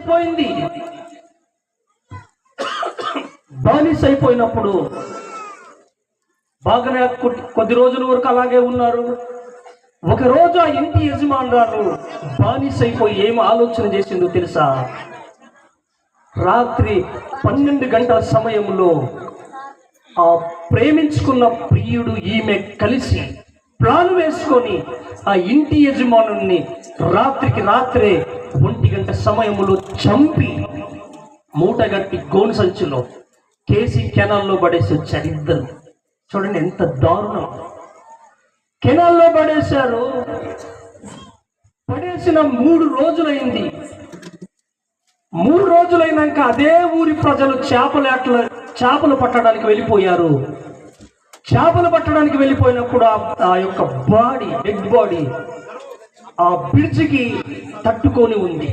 బానిసైపోయింది. బానిసైపోయినప్పుడు బాగానే కొద్ది రోజుల వరకు అలాగే ఉన్నారు. ఒకరోజు ఆ ఇంటి యజమానురాలు బానిసైపోయి ఏం ఆలోచన చేసిందో తెలుసా? రాత్రి 12 గంటల సమయంలో ఆ ప్రేమించుకున్న ప్రియుడు ఈమె కలిసి ప్లాన్ వేసుకొని ఆ ఇంటి యజమానుని రాత్రికి రాత్రే 1 గంట సమయంలో చంపి మూటగట్టి గోను సంచిలో కేసీ కెనాల్లో పడేసి వచ్చారు ఇద్దరు. చూడండి ఎంత దారుణం. కెనాల్లో పడేశారు. పడేసిన 3 రోజులైంది. 3 రోజులైనాక అదే ఊరి ప్రజలు చేపలు పట్టడానికి వెళ్ళిపోయారు. చేపలు పట్టడానికి వెళ్ళిపోయినప్పుడు ఆ యొక్క డెడ్ బాడీ ఆ బ్రిడ్జికి తట్టుకొని ఉంది.